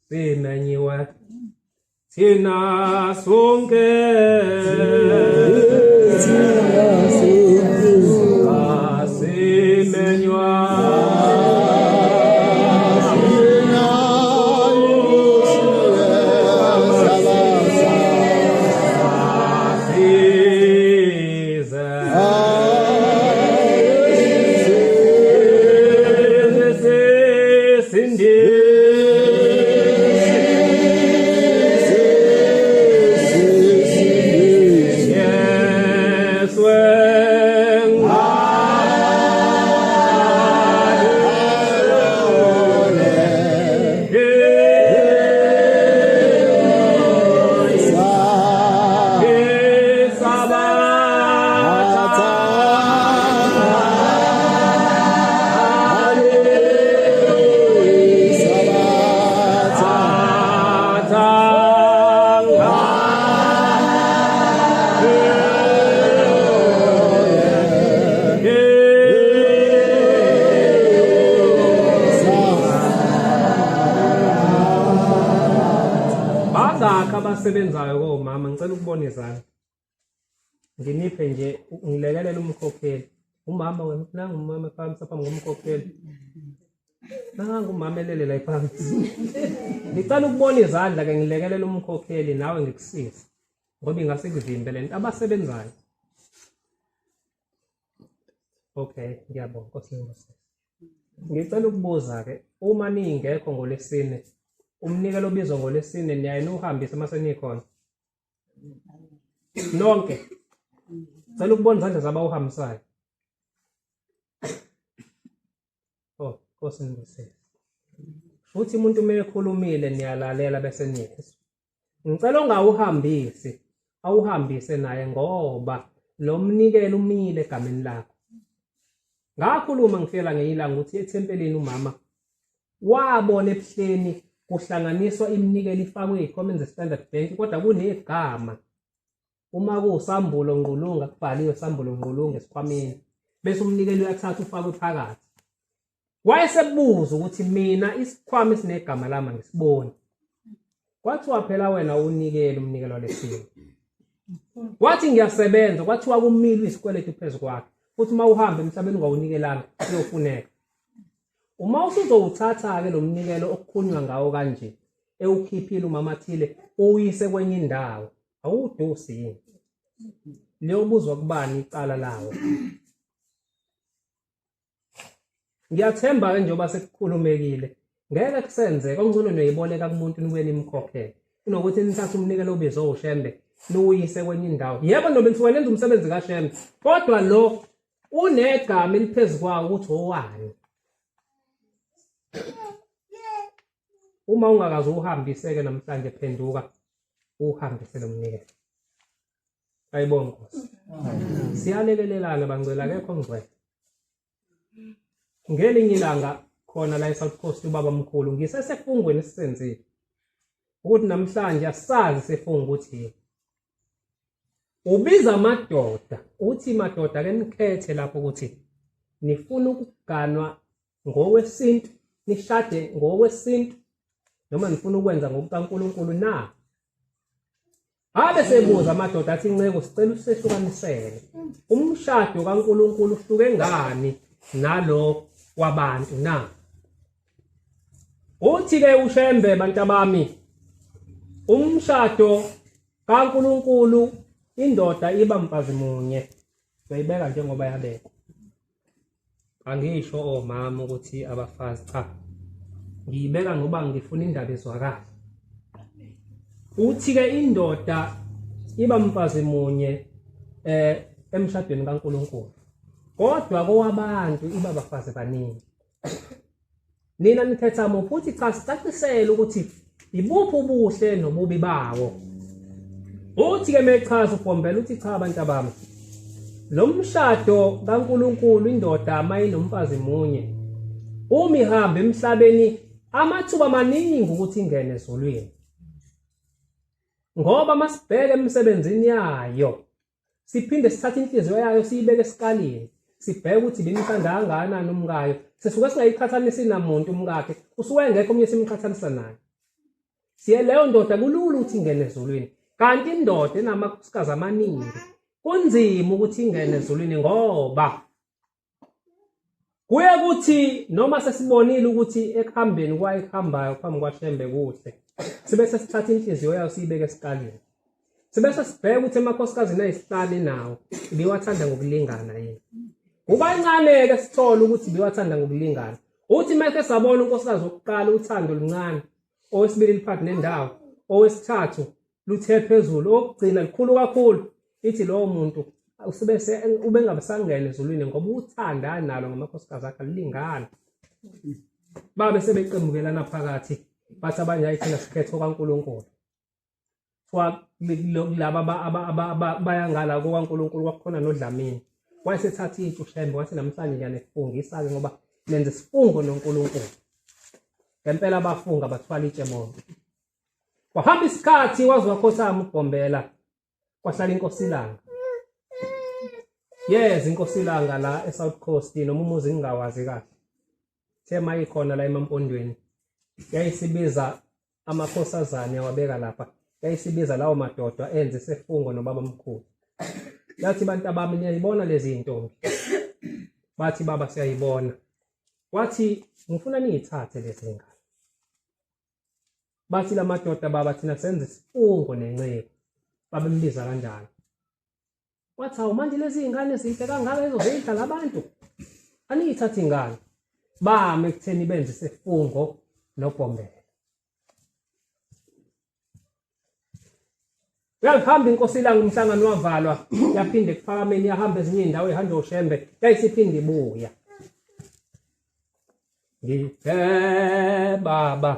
simenyiwe thina sonke asimenywa abasebenzayo komama ngicela ukubona izandla nginiphe nje ngilekelela umkhokheli umama wena nangu umama phambi sapha ngomkhokheli nangu umama elele la phansi ngicela ukubona izandla ke ngilekelela umkhokheli nawe ngikusiza ngoba ingase kuvimbe lento abasebenzayo okay ngiyabonga Nkosi ngicela ukubuza ke uma ningekho ngolesine umnikelo obizwa ngolesine niyaye nuhambise mase nikhona nonke cela ukubona izandla zabawuhambisayo Nkosi futhi umuntu uma ekhulumile niyalalela bese niyezwa ngicela ongawuhambisi awuhambise naye ngoba lo mnikelo umile egameni lakho ngakhuluma ngifela ngeyilanga ukuthi ethempelini umama wabona ebuhleni kuhlanganiswa iminikelo ifakwe ezikhwameni ze-Standard Bank kodwa kunegama uma kusambulo ngqulunga kubhaliwe sambulo ngqulunga esikhwameni bese umnikelo uyathatha ufakwe phakathi wayesebuza ukuthi mina isikhwama esinegama lami ngisiboni kwathiwa phela wena unikele umnikelo lesimo wathi ngiyasebenza kwathiwa kumile isikweletu phezu kwakhe futhi uma uhamba emhlabeni ungawunikelanga kuyofuneka uma usuzowuthatha ke lo mnikelo okukhulunywa ngawo kanje ewukhiphile umamathile uyise kwenye indawo awudusi yini liyobuzwa kubani icala lawo ngiyathemba ke njengoba sekukhulumekile ngeke kusenzeke okungcono noyiboleka kumuntu nibuye nimkhokhele kunokuthi nithathe umnikelo obizwa uShembe niwuyise kwenye indawo yebo noma nisuke nenza umsebenzi kaShembe kodwa lo unegama eliphezulu kwawo ukuthi owani uma ungakaze uhambise ke namhlanje phenduka uhambise lo mnikelo ayibonga Nkosi siyalekelelana bangcwele akekho ngcwele ngelinye ilanga khona la eSouth Coast ubaba mkhulu ngisesefungweni sisenzile ukuthi namhlanje asazi sefunga ukuthi ubiza amadoda uthi madoda ke nikhethe lapho ukuthi nifuna ukuganwa ngokwesintu nishade ngokwesintu noma nifuna ukwenza ngokukaNkulunkulu na abe sebuza amadoda athi inceke sicela usehlukanisele umshado kaNkulunkulu uhluke ngani nalo wabantu na uthi ke uShembe bantabami umshado kaNkulunkulu indoda iba mfazi munye bayibeka njengoba yabekwa angisho omama ukuthi abafazi cha ngiyibeka ngoba ngifuna indaba ezwakala uthi ke indoda iba mfazi munye emshadweni kaNkulunkulu kodwa kowabantu iba abafazi baningi nina nikhetha muphi uthi cha sicacisele ukuthi ibuphi ubuhle nobubi bawo uthi ke mechaza uBhombela uthi cha abantu abami lo mshado kaNkulunkulu indoda mayinomfazi munye uma ihamba emhlabeni amathuba amaningi ukuthi ingene ezulwini ngoba masibheke emsebenzini yayo siphinde sithathe inhliziyo yayo siyibeke esikalini sibheke ukuthi bimthanda kangakanani umkayo sesuke singayiqhathanisi namuntu umkakhe usuke engekho omnye simqhathanisa naye siye leyo ndoda kulula ukuthi ingene ezulwini kanti indoda enamakosikazi amaningi kunzima ukuthi ingene ezulwini ngoba kuye kuthi noma sesibonile ukuthi ekuhambeni kwayo ekuhambayo phambi kwaShembe kuhle sibe sesithatha inhliziyo yayo siyibeke esikaleni sibe sesibheka ukuthi emakhosikazi ayisihlali nawo ibiwathanda ngokulingana yini kukancane ke sithola ukuthi biwathanda ngokulingana uthi mase sabona unkosikazi wokuqala uthando oluncane owesibili liphathi nendawo owesithathu luthe phezulu okugcina likhulu kakhulu ithi lowo muntu usibese ube ngabasangena ezulwini ngoba uthanda nalo ngamakhosikazi akhe alilingana babe sebeqembukelana phakathi bathi abanye ayithina sikhetho kaNkulunkulu laba bayangala kwaNkulunkulu kwakhona noDlamini wayesethatha ithi uShembe wathi namhlanje ngiyanifungisa-ke ngoba nenze isifungo noNkulunkulu ngempela abafunga bathwala itshe bonke kwahamba isikhathi waze wakhothama uBhombela kwahlala iNkosilanga yes iNkosilanga la eSouth Coast noma umuzi ngingawazi kahle thema ikhona la eMampondweni yayisibiza amakhosazane yawabeka lapha yayisibiza lawo madoda enze sefungo nobaba mkhulu yathi bantu abami niyayibona lezi zintombi bathi baba siyayibona wathi ngifuna niyithathe lezi ngane bathi la madoda baba thina senze isifungo nenceku babembiza kanjalo wathi awu manje lezi ngane zinhle kangaka ezozidla labantu aniyithathe ingane bame ekutheni benze isifungo noBhombela yahamba iNkosilanga umhlangano wavalwa yaphinde ekuphakameni yahamba ezinye indawo ehanje uShembe yayisiphinde ibuya ngiphe baba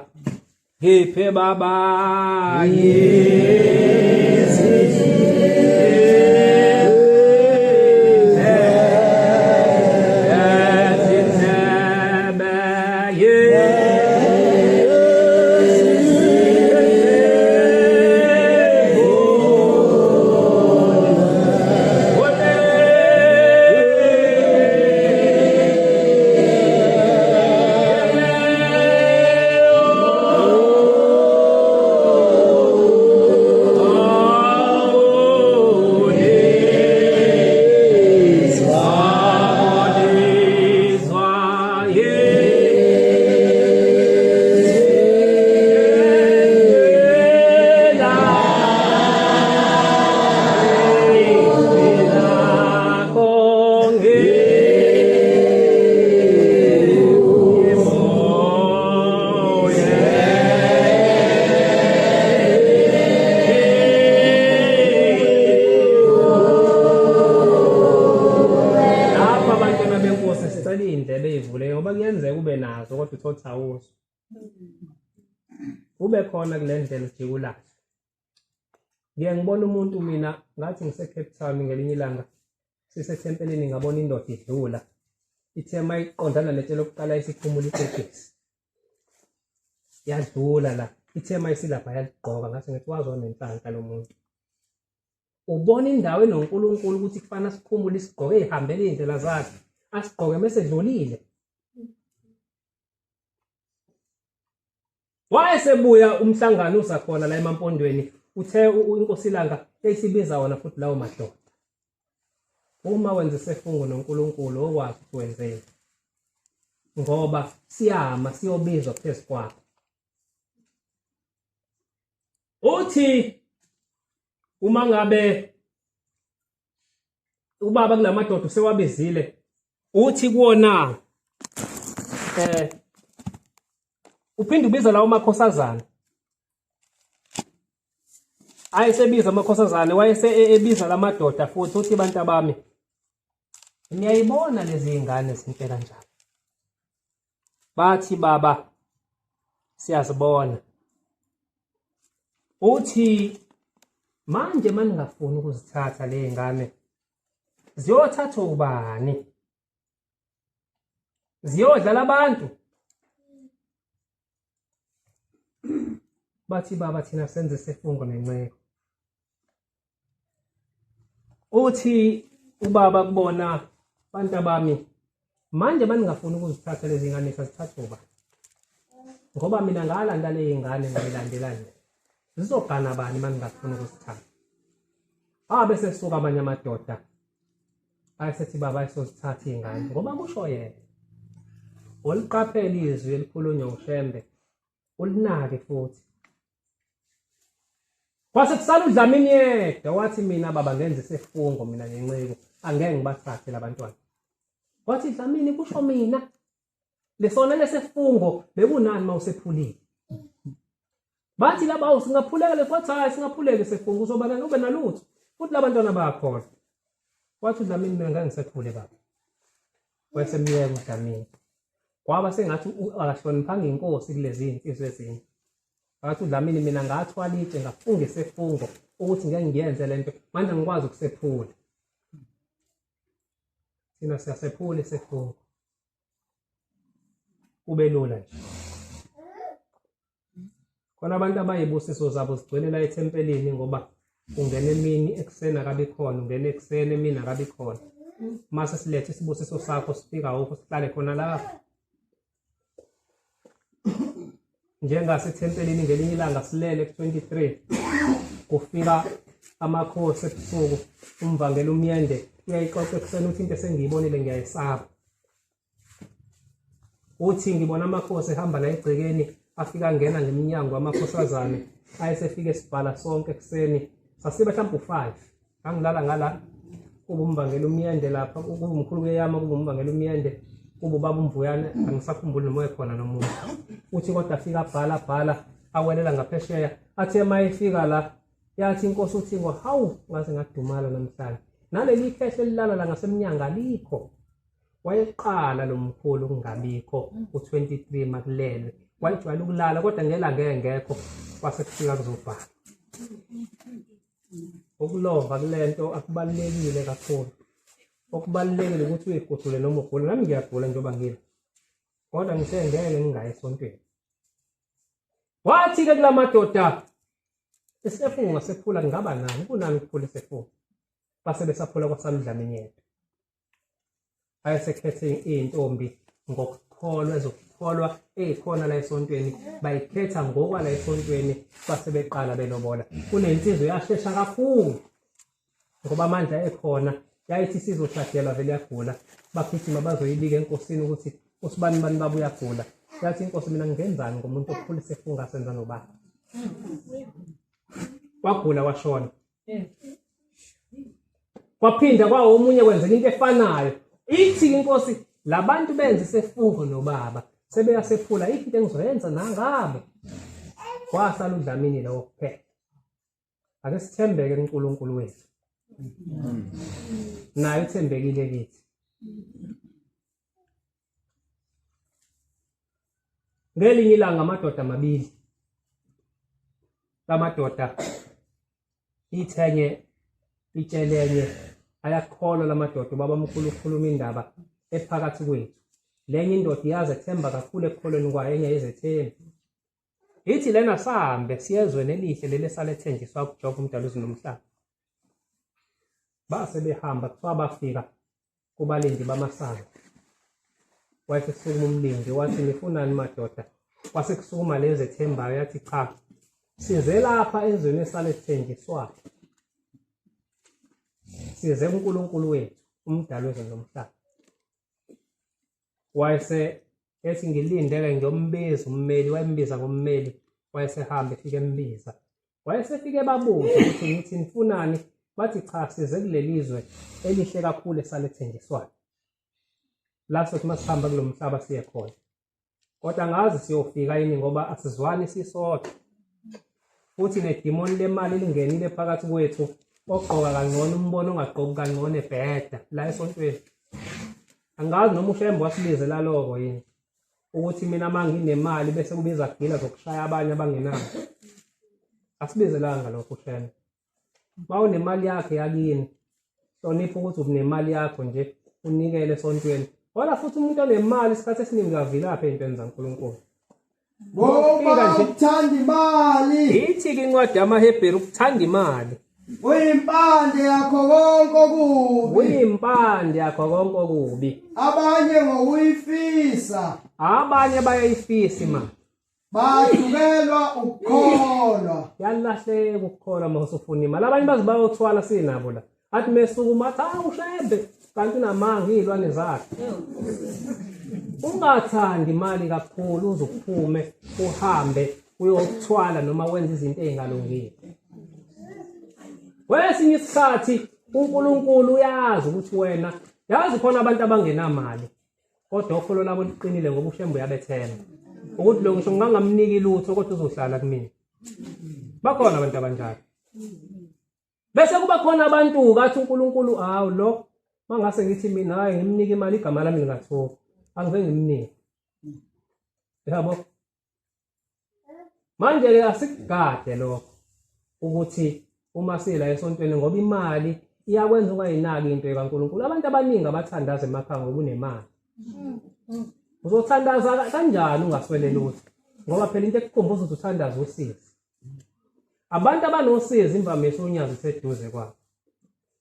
ube khona kule ndlela ujikulayo ngibona umuntu mina ngathi ngise-Cape Town ngelinye ilanga sisethempelini ngabona indoda idlula ithema iqondana netshelo lokuqala isikhumula itekisi yadlula la ithema isilapha yaligqoka ngathi ngithi wazona nenhlanhla lo muntu ubona indawo enoNkulunkulu ukuthi kufana sikhumula isigqoke ihambele indlela zakhe asigqoke bese dlulile wayesebuya umhlangano usakhona la eMampondweni uthe iNkosilanga eyisibiza wona futhi lawo madoda uma wenza isifungo noNkulunkulu okwazi ukuthi wenzeni ngoba siyama siyobizwa phezu kwakho uthi uma ngabe ubaba kulamadoda usewabizile uthi kuona uphinde ubiza lawo makhosazana ayesebiza amakhosazane ebiza lamadoda futhi uthi bantu abami niyayibona lezi ngane zinhle kanjani bathi baba siyazibona uthi manje maningafuni ukuzithatha le ngane ziyothathwa ubani ziyodlala abantu bathi baba thina senze isifungo nenceku uthi ubaba kubona bantu abami manje maningafuni ukuzithatha lezi ngane sazithatha ubani ngoba mina ngalanda le ngane ngilandelane zizogana bani maningafuna ukusithatha bese suka abanye amadoda ayesethi baba ayisozithatha ingane ngoba kusho yena oliqaphela izwi elikhulunywa uShembe ulinake futhi kwase kusala uDlamini yedwa wathi mina baba ngenze isifungo mina ngenqiko angeke ngibathathe labantwana wathi Dlamini kusho mina lesona lesifungo bekunani mawusephulile bathi laba usingaphuleka lefathi hayi singaphuleka isifungo uzoba nani ube nalutho futhi labantwana bayakhona wathi uDlamini mina ngeke ngisephule baba wayesemyeka uDlamini kwaba sengathi akahloniphanga inkosi kulezi insizwe ezinye wathi uDlamini mina ngathwala itshe ngafunga isifungo ukuthi ngeke ngiyenze lento manje ngikwazi ukusephula thina siyasephula isifungo kube lula nje khona abantu abayibusiso zabo zigcwele la ethempelini ngoba ungena emini ekuseni akabi khona ungena ekuseni emini akabi khona mase silethe isibusiso sakho sifika ukho sihlale khona lapho njengasethempelini ngelinye ilanga silele ku-23 kufika amakhosi ebusuku umvangela umyende uyayixoxa ekuseni uthi into esengiyibonile ngiyayisaba uthi ngibona amakhosi ehamba la egcekeni afika ngena ngeminyango amakhosazane ayesefika esibhala sonke ekuseni sasibe mhlawumbe u5 angilala ngala kuba umvangela umyende lapha kuba umkhulu keyama kuba umvangela umyende kuba ubaba umvuyane angisakhumbuli noma ekhona nomuntu uthi kodwa afika bhala awelela ngaphesheya athe mayefika la yathi inkosi uThixo hawu ngaze ngadumala namhlanje naleli khehla elilala la ngasemnyango alikho wayeqala lo mkhulu kungabikho u23 makulele wayejwayele ukulala kodwa ngelanga ngekho kwase kufika kuzobhala ukulova kulento akubalekile kakhulu okubalekile ukuthi uyigudule noma ugule nami ngiyagula njengoba ngile kodwa ngisengeke ngingayi esontweni wathi ke kulamadoda isifungo ngasephula ngaba nani kunani ukuphula isifungo base besaphula kwasamdlamini yedwa ayesekhethe intombi ngokukholwa ezokukholwa ezikhona la esontweni bayikhetha ngokwala esontweni base beqala belobola kunensizwe yashesha kakhulu ngoba amandla ekhona yayithi sizoshadelwa vele yagula bagijima bazoyibika enkosini ukuthi usibani bani baba uyagula yathi inkosi mina ngenzani ngomuntu ophula isifungo asenza nobaba wagula washona kwaphinda kwa omunye kwenzeka into efanayo ithi inkosi labantu benze isifungo nobaba sebeyasephula into engizoyenza nangabo kwasala uDlamini lawo kuphela ake sithembeke kuNkulunkulu wethu naye uthembekile kithi ngelinye ilanga amadoda amabili lamadoda ithenye itshelenye ayakholwa lamadoda ubaba omkhulu ukhuluma indaba ephakathi kwethu lenye indoda iyazi ethemba kakhulu ekukholweni kwayo enye yezethembi ithi lena sahambe siyezwe nelihle leli salethenjiswa kuJobe umdali wezulu nomhlaba base behamba kuthiwa bafika kubalindi bamasango wathi kusukuma umlindi wathi nifunani madoda kwase kusukuma lezi ethembayo yathi cha size lapha ezweni esalethenjiswa size kuNkulunkulu wethu umdali wezulu nomhlaba wayese ethi ngilindele ngiyombiza ummeli wayembiza ngommeli wayesehamba efike embiza wayesefike babuza ukuthi ngithi nifunani bathi cha size kulelizwe elihle kakhulu esalethenjiswayo la sothi masihamba kulomhlaba siye khona kodwa ngazi siyofika yini ngoba asizwani sisodwa futhi nedimoni lemali lingenile phakathi kwethu ogqoka kangcono umbono ongagqoki kangcono ebheda la esontweni angazi noma uShembe wasibize laloko yini ukuthi mina manginemali bese kubiza gila zokushaya abanye abangenayo asibizelanga lokho uShembe mawunemali yakhe yakini hlonipha ukuthi unemali yakho nje unikele esontweni wala futhi umuntu onemali isikhathi esiningi kavilapha ey'ntweni zaNkulunkulu ngoba uthanda imali ithi-ke incwadi yamaHebheru ukuthanda imali uyimpande yakho konke okubi uyimpande yakho konke okubi abanye ngokuyifisa abanye bayayifisa imali badukelwa ukukholwa. Yalahleka ukukholwa mawusufuna imali. Abanye bazi bayothwala sinabo la. Athi mesukuma athi ushebe kanti unamanga izilwane zakhe. Ungathandi imali kakhulu uzuphume uhambe uyothwala noma wenza izinto ezingalungile. Wesinye isikhathi uNkulunkulu uyazi ukuthi wena yazi khona abantu abangenamali kodwa ukholo labo liqinile ngoba ushembe uyabethemba ukuthi lo ngisho ngingamniki lutho kodwa uzohlala kumina. Bakhona abantu abanjalo. Bese kuba khona abantu kathi uNkulunkulu hawu lo mangase ngithi mina hayi ngimnike imali igama lami lingathuka angive ngimnike. Yabo. Manje ke asikugade lokho ukuthi uma sila esontweni ngoba imali iyakwenza ungayinaki into kaNkulunkulu. Abantu abaningi abathandaza emakhaya ngoba unemali. Uzothandaza kanjani ungaswele lutho? Ngoba phela into ekukhumbuza ukuthi uthandaza usizi. Abantu abanosizi imvamisa unyazi iseduze kwabo.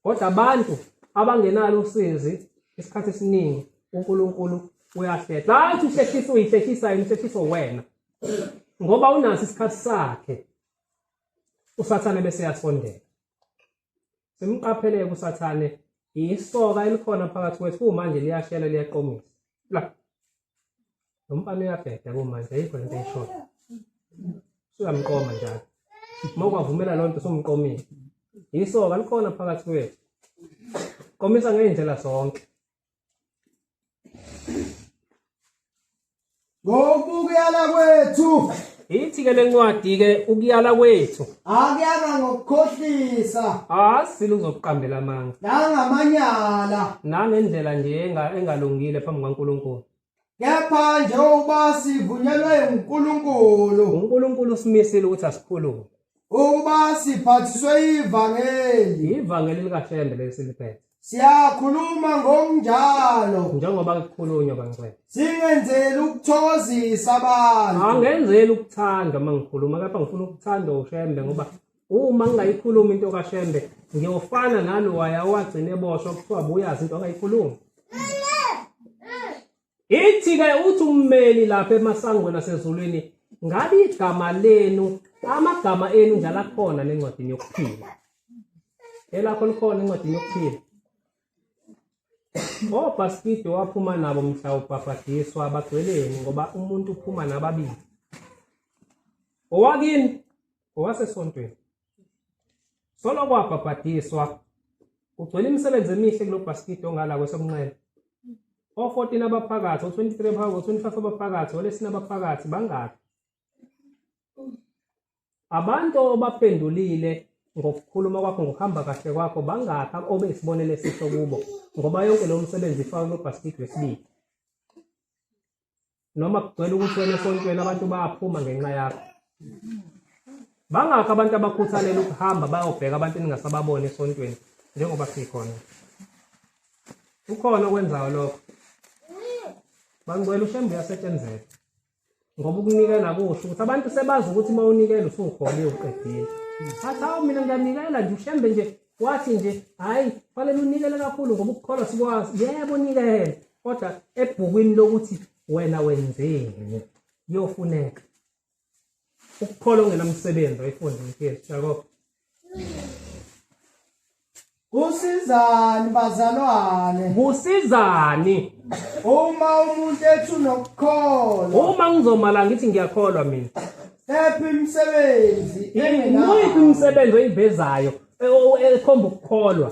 Kodwa abantu abangenalo usizi isikhathi esiningi uNkulunkulu uyahletha. Hayi uhlehlisa uyihlehlisa yini uhlehlisa wena. Ngoba unaso isikhathi sakhe. USathane bese yasondela. Simqapheleke uSathane isoka elikhona phakathi kwethu manje liyashela liyaqomisa. La. Nomfana uyabheda kumanje ayikho lento eyishona. Uyamqoma njalo. Mawuvumela lonto somqomile. Isoka likhona phakathi kwethu. Qomisa ngeindlela zonke. Ngokuyala kwethu Ithi ke lencwadi ke ukuyala kwethu. akuyanga ngokukhohlisa Silo uzokuqambela amanga. nangamanyala Nangendlela nje engalungile phambi kwaNkulunkulu. kepha njengoba sivunyelwe uNkulunkulu uNkulunkulu usimisile ukuthi asikhulume. ukuba siphathiswe ivangeli Ivangeli likaShembe lesiliphethe. siyakhuluma ngokunjalo Njengoba kukhulunywa kaNgcwele. singenzeli ukuthokozisa abantu Angenzeli ukuthandwa mangikhuluma kepha ngifuna ukuthandwa uShembe ngoba uma ngingayikhuluma into kaShembe ngiyofana nalo wayawagcina eboshwa kuthiwa buyazi into angayikhuluma. Ithi ke uthi ummeli lapha emasangweni asezulwini ngabe igama lenu amagama enu njalo akhona lencwadini yokuphila. Elakho likhona encwadini yokuphila. Bhaskidi waphuma nabo mhla ubhabhadiswa abagcweleni ngoba umuntu uphuma nababili. Owakini owasesontweni. Solo kwabhabhadiswa ugcwele imisebenzi emihle kulo bhaskidi ongala kwesokunxele. O14 abaphakathi, o23 abaphakathi, o25 abaphakathi, olesine abaphakathi bangaphi? Abantu obaphendulile ngokukhuluma kwakho ngokuhamba kahle kwakho bangaphi obesibonele esihle kubo ngoba yonke lo msebenzi ifaka lo basket wesibili. Noma kugcwele ukuthi wena esontweni abantu bayaphuma ngenxa yakho. Bangakho abantu abakhuthalela ukuhamba bayobheka abantu eningasababona esontweni njengoba sikhona. Ukhona okwenzayo lokho. Bangcwele uShembe uyasetshenzela. Ngoba ukunikela kusho ukuthi abantu sebazi ukuthi uma unikela usukhole uqedile. Hatha mina ngiyanikela nje uShembe nje wathi nje hayi fanele unikele kakhulu ngoba ukukholwa sikwazi. Yebo unikele kodwa ebhukwini lokuthi wena wenzeni kuyofuneka. Ukukholwa ongenamsebenzi ayifunde ngeke yabo. kusizani bazalwane Kusizani uma umuntu ethu nokukholwa uma ngizomala ngithi ngiyakholwa mina. ephi imisebenzi Imuphi imisebenzi oyivezayo ekhomba ukukholwa?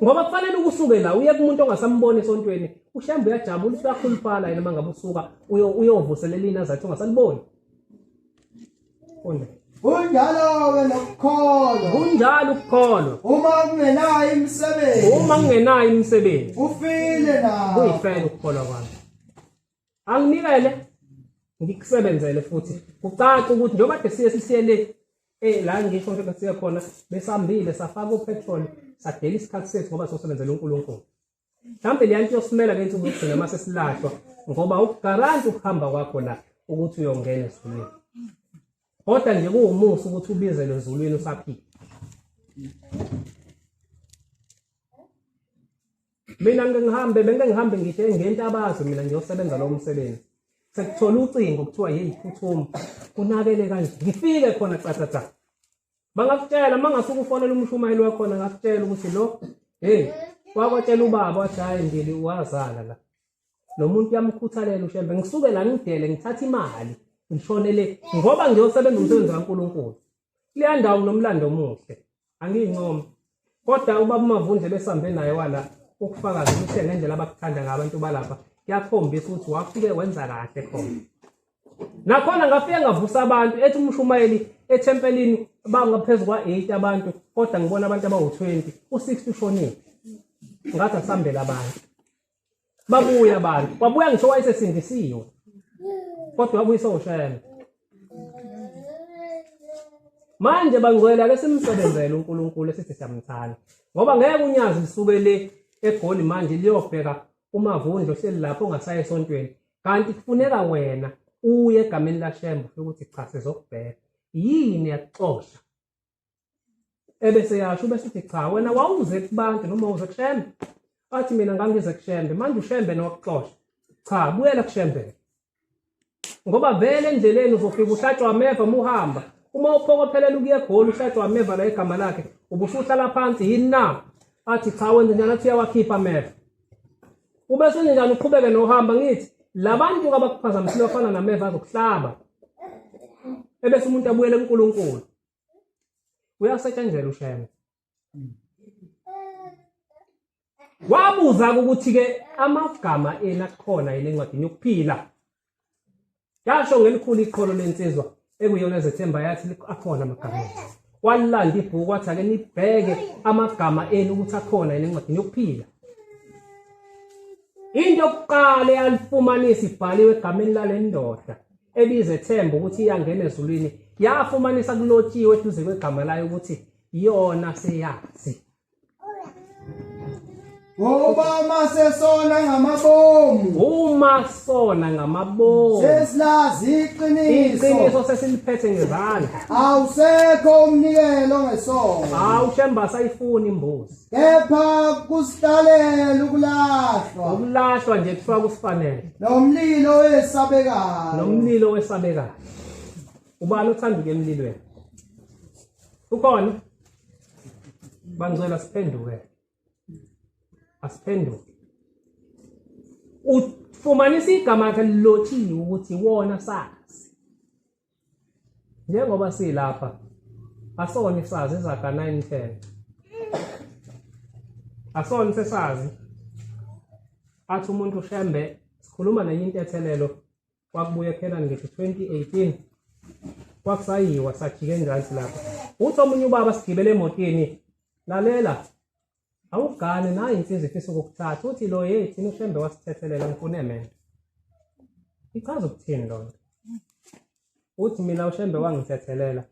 Ngoba kufanele ukusuke la uye kumuntu ongasamboni esontweni uShembe uyajabula ukuthi uyakhuluphala yena mangabe usuka uyovuselela inazathi ongasaliboni. Konde kunjalo-ke nokukholwa kunjalo ukukholwa uma kungenayo imisebenzi uma kungenayo imisebenzi ufile nawo kuyifela ukukholwa kwami. Anginikele ngikusebenzele futhi kucaca ukuthi njengoba kade sisiyele la ngisho nje siya khona besambile safaka upetrol sadela isikhathi sethu ngoba sosebenzela uNkulunkulu. Mhlawumbe leyanto yosimela ke into ukugcina mase silahlwa ngoba ukugaranti ukuhamba kwakho la ukuthi uyongena ezulwini. Kodwa nje kuwumusa ukuthi ubizele ezulwini usaphila. Mina ngeke ngihambe ngithe ngento abazi mina ngiyosebenza lo msebenzi. sekuthola ucingo kuthiwa hey phuthuma unakele kanje ngifike khona qathatha bangakutshela mangasuka ufonela umshumayeli wakhona ngakutshela ukuthi lo hey wakwatshela ubaba wathi hayi ndili wazala la nomuntu yamkhuthalela ushembe ngisuke la ngidele ngithatha imali ngishonele ngoba ngiyosebenza umsebenzi kaNkulunkulu leya ndawo nomlando omuhle angiyincoma kodwa ubaba uMavundle besambe naye wala ukufakaza ukuthi ngendlela abakuthanda ngabantu balapha kuyakhombisa ukuthi wafike wenza kahle khona nakhona ngafike ngavusa abantu ethi umshumayeli ethempelini bangaphezulu kwa8 abantu kodwa ngibona abantu abawu20 u60 ushonile ngathi asambela abantu babuya abantu wabuya ngisho wayesesindisiwe kodwa wabuyisa ushembe manje bangcwele ake simsebenzele uNkulunkulu esithi siyamthanda ngoba ngeke unyazi lisuke le eGoli manje liyobheka uMavundle ohleli lapho ongasaye esontweni kanti kufuneka wena uye egameni laShembe ukuthi cha sizokubheka yini yakuxosha ebese yasho bese uthi cha wena wawuze kubantu noma uze kuShembe athi mina ngangize kuShembe manje uShembe nokuxosha cha buyela kuShembe ngoba vele endleleni uzofika uhlatshwa ameva muhamba uma uphokophelela ukuya eGoli uhlatshwa ameva la igama lakhe ubusuhlala phansi yini na athi cha wenze njani athi uyawakhipha ameva ubese njani uqhubeke nohamba ngithi labantu abakuphazamisile bafana nameva azokuhlaba ebese umuntu abuyele kuNkulunkulu uyasetshenzela uShembe wabuza ukuthi ke amagama ena khona yini encwadini yokuphila yasho ngelikhulu iqholo lensizwa ekuyona ezethemba yathi akhona amagama walanda ibhuku wathi ake nibheke amagama enu ukuthi akhona yini encwadini yokuphila into yokuqala yalifumanisa ibhaliwe egameni lale ndoda ebize Themba ukuthi iyangena ezulwini yafumanisa kulotshiwe eduze kwegama layo ukuthi yona seyazi Ngoba masesona ngamabomu uma sona ngamabomu sesilazi iqiniso sesiliphethe ngezandla awusekho umnikelo ngesono uShembe sayifuna imbuzi kepha kusidalela ukulahlwa nje kufaka kusifanele nomlilo wesabekayo ubani uthanda emlilweni ukhona bangicela siphenduke asiphenduke ufumanisa igama lakhe lilotshiwe ukuthi wona sazi njengoba silapha asona isazi izaga 9:10 asona sesazi athi umuntu uShembe sikhuluma nenye ethelelo kwakubuye eKenani ngisho 2018 kwakusayiwa sajike njalo lapha uthi omunye ubaba sigibele emotini lalela awugane nayo insizwe ifisa ukukuthatha uthi lo thina uShembe wasithethelela ngifune mento ichaza ukuthini lo uthi mina uShembe wangithethelela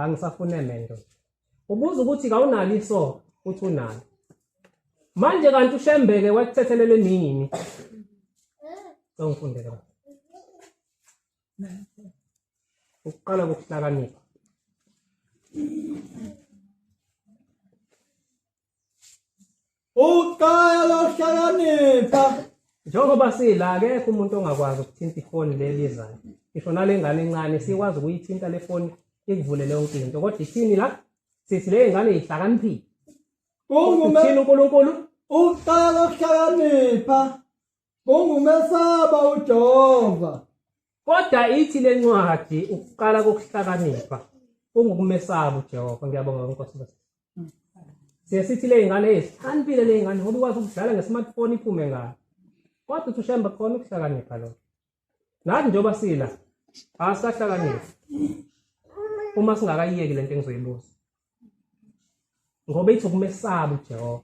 angisafune mento ubuza ukuthi kawunalo iso uthi unalo manje kanti uShembe ke wakuthethelela nini ngifundele ba ukuqala kokuhlakanipha uqala lokuhlakanipha njengoba sila akekho umuntu ongakwazi ukuthinta ifoni lelizayo ngisho nalengane encane sikwazi ukuyithinta le foni ikuvulele yonke into kodwa ithini la sithi le ngane ihlakaniphile uthini uNkulunkulu uqala lokuhlakanipha ungumesaba uJehova kodwa ithi le ncwadi ukuqala kokuhlakanipha ungukumesaba uJehova ngiyabonga inkosi bese sithi le ngane ezihlaniphile le ngane ngoba ukwazi ukudlala ngesmartphone iphume ngayo kodwa uthi uShembe khona ukuhlakanipha lo nathi njengoba sila asahlakanipha uma singakayiyeki lento engizoyibuza ngoba ithi ukumesaba uJehova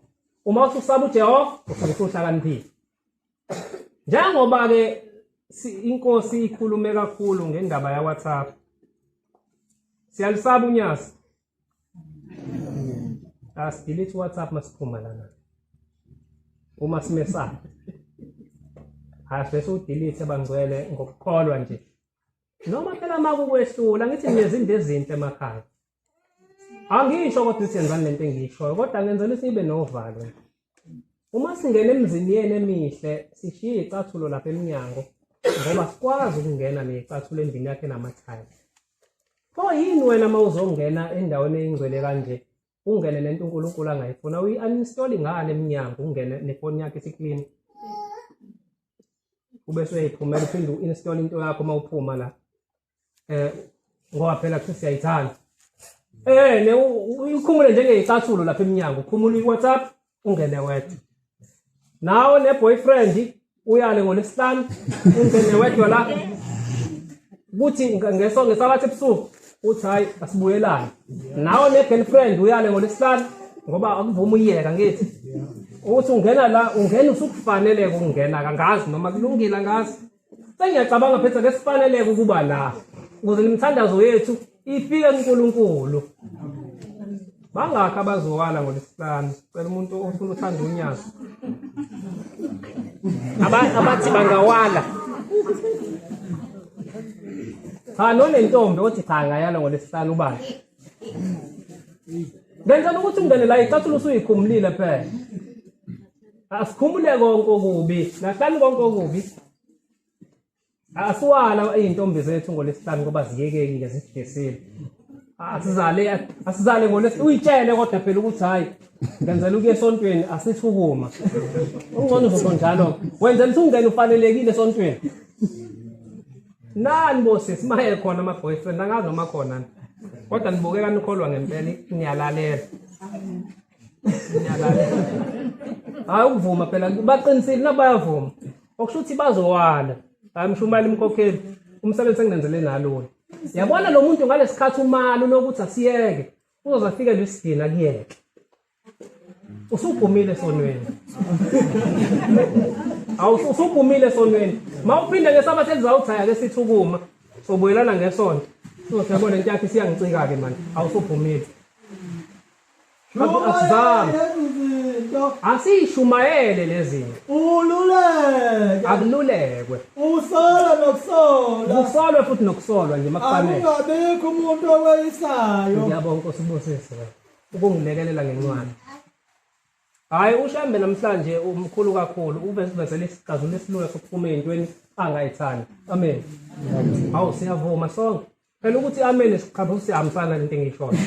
uma ususaba uJehova usuke uhlakaniphile njengoba ke inkosi ikhulume kakhulu ngendaba ya WhatsApp siyalisaba unyasi asidilete WhatsApp masiphuma lana uma simesaba asese udelete bangcwele ngokukholwa nje noma phela makukwehlula ngithi nginezinto ezinhle emakhaya angisho kodwa ukuthi yenzani lento engiyishoyo kodwa ngenzela sibe novalo uma singena emizini yene emihle sishiye icathulo lapha eminyango ngoba sikwazi ukungena necathulo endlini yakhe namathayili. Pho yini wena mawuzongena endaweni eyingcwele kanje ungene nento uNkulunkulu angayifuna uyi-uninstall ngale eminyango ungene nefoni yakhe isiklini ube seyiphumela uphinde u-install into yakho mawuphuma la ngoba phela kuthi siyayithanda ukhumule njengeyicathulo lapha eminyango ukhumula i-WhatsApp ungene wedwa nawe ne-boyfriend uyale ngoLwesihlanu ungene wedwa la kuthi ngesabathi ebusuku uthi hayi asibuyelane nawe ne-girlfriend uyale ngoLwesihlanu ngoba akuvuma uyiyeka ngithi uthi ungena la ungena usukufaneleke ukungena kangazi noma kulungile ngazi sengiyacabanga phetha lesifaneleke ukuba la ukuze imithandazo yethu ifike kuNkulunkulu bangakho abazowala ngoLwesihlanu cela umuntu ofuna uthanda unyazo abathi bangawala cha nonentombi othi cha ngayala ngoLwesihlanu ubani benzela ukuthi ungene la icathulo usuyikhumulile phela asikhumule konke okubi nahlani konke okubi asiwala izintombi zethu ngoLwesihlanu ngoba ziyekekile zidesile asizale ngoLwesihlanu uyitshele kodwa phela ukuthi hayi ngenzela ukuya esontweni asithukuma ungcono uzosho njalo wenzela ukuthi ungene ufanelekile esontweni nani bosisi maye khona ama-boyfriend angazi noma khona kodwa nibukeka nikholwa ngempela niyalalela hayi ukuvuma phela baqinisile nabayavuma okusho ukuthi bazowala hayi mshumayeli imkhokheli umsebenzi enginenzele nalona yabona lo muntu ngalesikhathi umali unokuthi asiyeke uzozafika lesidina kuyeke usuphumile esonweni usuphumile esonweni mawuphinde ngesabathi elizawuthaya ke sithukuma sobuyelana ngesonto uzosebona into yakhe siyangicika-ke manje awusuphumile asizame asiyishumayele lezi ululeke akululekwe usola nokusola kusolwe futhi nokusolwa nje makufanele akungabikho umuntu oweyisayo ngiyabonga Nkosi Busisi ukungilekelela ngencwadi hayi uShambe namhlanje umkhulu kakhulu uvezele isixazululo esilula sokuphuma ezintweni angayithandi amen hawu siyavuma sonke phela ukuthi amen siqhamuka sihambisana lento engishoyo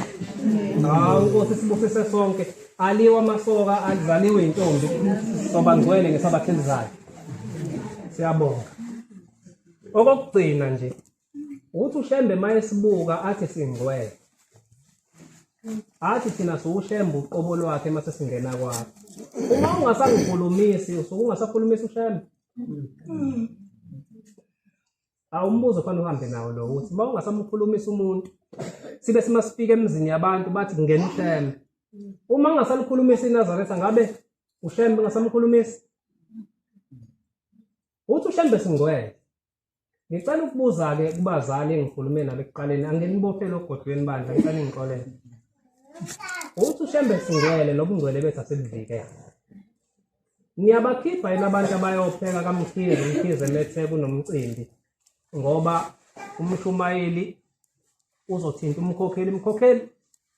hawu Nkosi sibusise sonke aliwa amasoka azaliwe intombi soba ngcwele ngesabathi elizayo siyabonga okugcina nje ukuthi uShembe mayesibuka athi singcwele athi thina siwuShembe uqobo lwakhe mase singena kwakhe uma ungasangikhulumisi usuke ungasakhulumisa uShembe awumbuzo fanele uhambe nawo lo uthi uma ungasamkhulumisa umuntu sibe simasifika emizini yabantu bathi ngena uShembe uma ungasalikhulumisa iNazaretha ngabe uShembe ungasamkhulumisa uthi uShembe singcwele ngicela ukubuza-ke kubazali engikhulume nabo ekuqaleni angenibophele ogodweni bandla ngicela ngixolele uthi uShembe singcwele nobungcwele bethu asebuvikele niyabakhipha yini abantu abayopheka kaMkhize eMethebe unomcimbi ngoba umshumayeli uzothinta umkhokheli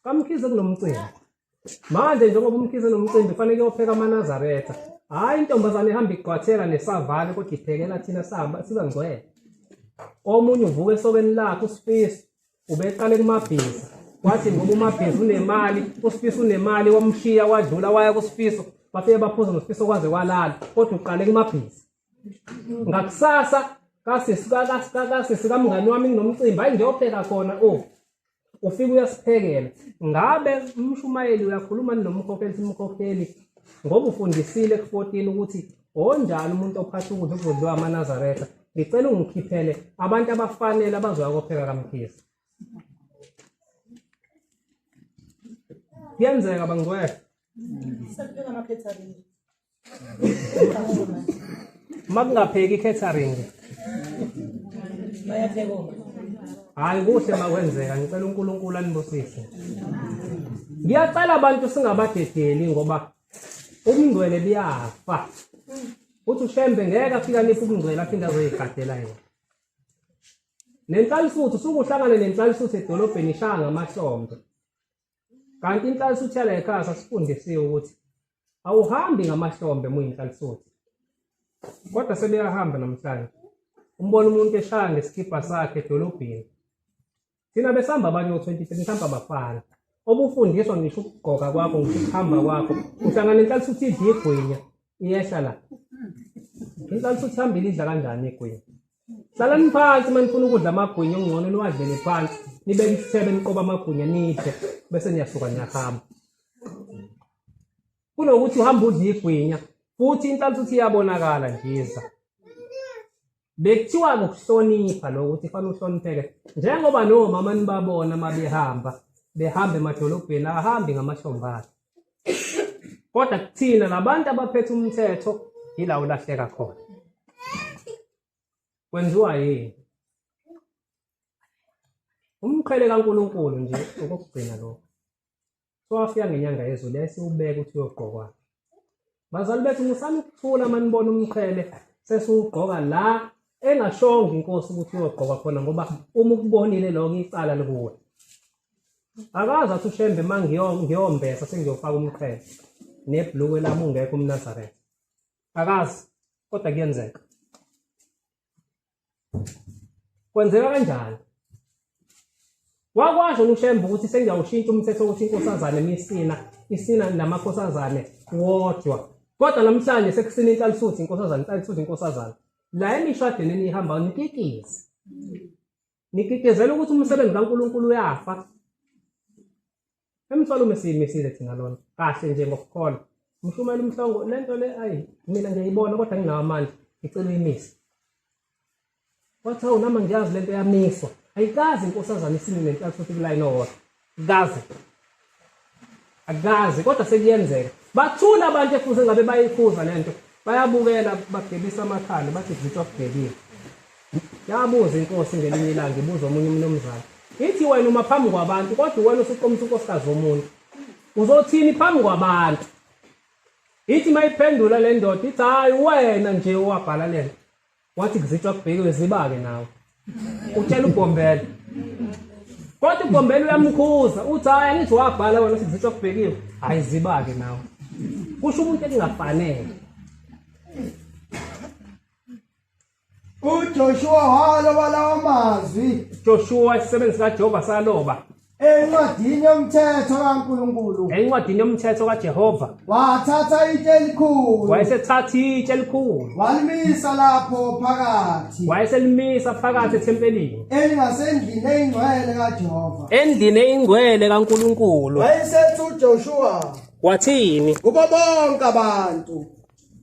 kaMkhize kunomcimbi manje njengoba uMkhize unomcimbi kufanele kuyopheka amaNazaretha hayi intombazane ihamba igqwathela nesavane kodwa iphekela thina sibangcwele omunye uvuka esokeni lakhe uSifiso ubeqale kuMabhiza wathi ngoba uMabhiza unemali uSifiso unemali wamshiya wadlula waya kuSifiso bafike baphuza noSifiso kwaze kwalala kodwa uqale kuMabhiza ngakusasa kasisi kamngani wami nginomcimbi hayi ngiyopheka khona ufike uyasiphekela ngabe umshumayeli uyakhuluma nomkhokheli ngoba ufundisile ku-14 ukuthi onjani umuntu ophatha ukudla okudliwa amaNazaretha ngicela ungikhiphele abantu abafanele abazoya kopheka kaMkhize kuyenzeka bangcwele makungapheki i-catering hayi kuhle makwenzeka ngicela uNkulunkulu anibusise ngiyacela abantu singabadedeli ngoba ubungcwele biyafa uthi uShembe ngeke afika niphi ubungcwele aphinde azoyigadela yena nenhlalisuthi usukuhlangane nenhlalisuthi edolobheni ishaya ngamahlombe kanti inhlalisuthi yala ekhaya sasifundisiwe ukuthi awuhambi ngamahlombe muyinhlalisuthi kodwa sebeyahamba namhlanje umbona umuntu eshaya ngesikibha sakhe edolobheni. Thina besihamba abanye o-23 mhlawumbe abafana. Obufundiswa ngisho ukugqoka kwakho, ngisho ukuhamba kwakho. Uhlangana inhlalisa uthi idla igwinya, iyehla la. Inhlalisa uthi hambile idla kanjani igwinya? Hlalani phansi uma nifuna ukudla amagwinya okungcono niwadlele phansi, nibeke isithebe niqoba amagwinya nidle, bese niyasuka niyahamba. Kunokuthi uhamba udla igwinya, futhi inhlalisa uthi iyabonakala njiza. Bekuthiwa ukuhlonipha lo ukuthi fanele uhlonipheke. Njengoba nomama nibabona uma behamba emadolobheni, ahambi ngamashombana. Kodwa kuthina labantu abaphethe umthetho yila ulahleka khona. Kwenziwa yini? Umqhele kaNkulunkulu nje ukugcina lokho. Swafika ngenyanga yezulu yayisiwubeka uthi uyogqokwa. Bazali bethu musani ukuthula uma nibona umqhele sesiwugqoka la engashonga inkosi ukuthi uyogqoka khona ngoba uma ukubonile lokho icala likuwe. Akazi athi ushembe uma ngiyombesa sengiyofaka umqhele nebhluku lami ungekho umNazaretha. Akazi, kodwa kuyenzeka. Kwenzeka kanjani? Wakwasho ushembe ukuthi sengiyawushintsha umthetho ukuthi inkosazane isina namakhosazane wodwa. Kodwa namhlanje sekusina inhlalisuthi inkosazane. La emishadweni enihamba nikikize. Nikikizela ukuthi umsebenzi kaNkulunkulu uyafa. Emthwalo mesimile thina lona. Kahle nje ngokukholwa. Mshumela umhlongo lento le mina ngiyibona kodwa nginawo amandla ngicela uyimisa. Wathi nama ngiyazi lento yamiswa. Ayikazi inkosazane isini nenhlalisuthi kulayini owodwa. Akazi kodwa sekuyenzeka. Bathula abantu efuze ngabe bayikhuza lento. Bayabukela bagebisa amakhala bathi ngitshwa kugebiwe. Yabuza inkosi ngelinye ilanga ibuza omunye umnomzana. Ithi wena uma phambi kwabantu kodwa wena usuqomisa unkosikazi womuntu. Uzothini phambi kwabantu? Ithi mayiphendula le ndoda ithi hayi wena nje owabhala lento. Wathi ngizitshwa kubhekiwe zibake nawe. Utshela uGombela. Kodwa uGombela uyamkhuza uthi hayi angithi wabhala wena ngizitshwa kubhekiwe. Hayi zibake nawe. Kusho umuntu engafanele. uJoshua waloba lawo mazwi Joshua isisebenzi kaJehova saloba encwadini yomthetho kaNkulunkulu. encwadini yomthetho kaJehova. Wathatha itshe elikhulu. Wayesethatha itshe elikhulu. Walimisa lapho phakathi. Wayeselimisa phakathi ethempelini. Elingasendlini engcwele kaJehova. Endlini engcwele kaNkulunkulu. Wayesethi uJoshua Wathini? kubo bonke abantu,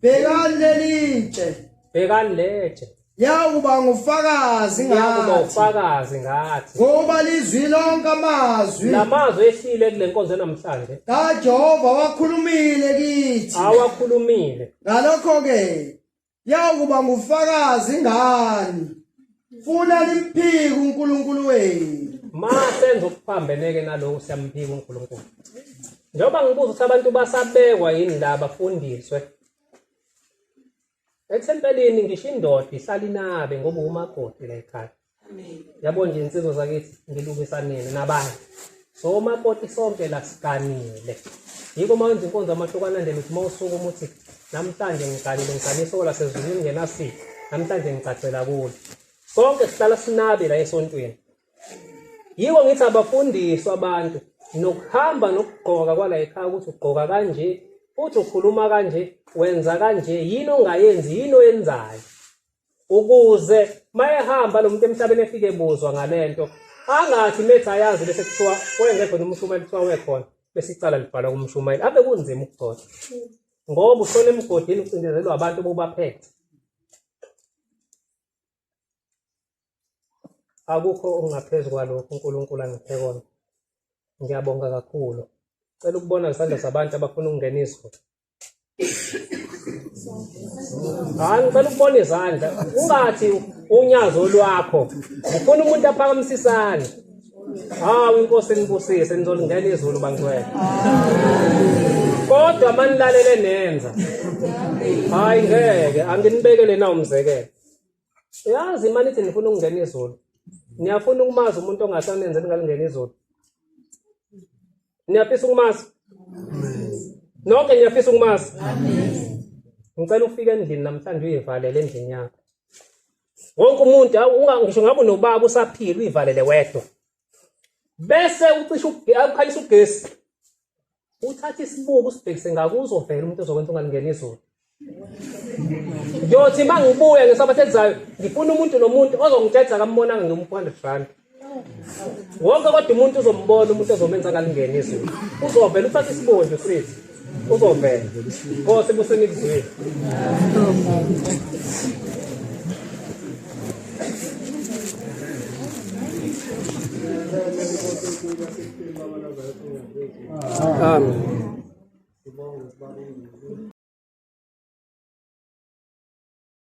bhekani leli tshe. Bhekani letshe. Yakuba ngufakazi Yakuba ngathi. ufakazi ngathi. Ngoba lizwi lonke amazwi Lamazwi ehlile kule nkonzo namhlanje. kaJehova wakhulumile kithi. Awakhulumile. Ngalokho-ke yakuba ngufakazi ngani. Funa limphike uNkulunkulu wenu. Masenze ukuphambeneke nalokho siyamphika uNkulunkulu. Njengoba ngibuza ukuthi abantu basabekwa yini la bafundiswe. Ethempelini ngisho indoda ihlala inabe ngoba umakoti la ekhaya. Yabo nje insizwa zakithi ngilukisanene nabanye. So umakoti sonke la sikanile. Yiko manje inkonzo amahlukana ndele ukuthi mawusuka umuthi namhlanje ngiganisa ola sezulwini ngenasipho. Namhlanje ngicacela kulo. Sonke sihlala sinabe la esontweni. Yiko ngithi abafundiswa abantu nokuhamba nokugqoka kwala ekhaya ukuthi ugqoka kanje, uthi ukhuluma kanje, wenza kanje, yini ongayenzi, yini oyenzayo. Ukuze mayehamba lo muntu emhlabeni efike ebuzwa ngalento, angathi methi ayazi bese kuthiwa wengekho nomshumayeli kuthiwa wekhona, bese icala libhala kumshumayeli. Ave kunzima ukugcoka. Ngoba ushona emgodini ucindezelwa abantu bobaphethe. Akukho ongaphezu kwalokho uNkulunkulu angiphe kona. Ngiyabonga kakhulu. Cela ukubona isandla sabantu abafuna ukungena iziko. Ngicela ukubona izandla. Ungathi unyazo lwakho. Ufuna umuntu aphakamisisane. Hawu inkosi enibusise nizolingena izulu bangcwele. Kodwa manilalele nenza. Hayi ngeke anginibekele na umzekelo. Yazi manje nithi nifuna ukungena izulu. Niyafuna ukumazi umuntu ongasanenze ningalingena izulu. Niyafisa ukumazi? Nonke niyafisa ukumazi? Ngicela ufike endlini namhlanje uyivalele endlini yakho. Wonke umuntu ngisho ngabe unobaba usaphila uyivalele wedwa. Bese ucisha ukhalisa ugesi. Uthatha isibuko usibhekise ngakuzo vele umuntu ozokwenza ungalingena izulu. Ngiyothi mangibuya ngesabatha ezayo ngifuna umuntu nomuntu ozongithetha kambonanga ngeM400. Wonke kodwa umuntu uzombona umuntu ozomenza ngalingena izulu. Uzovela uthatha isibuko nje usithi. Uzovela. Ngose busenikuzweni. Amen.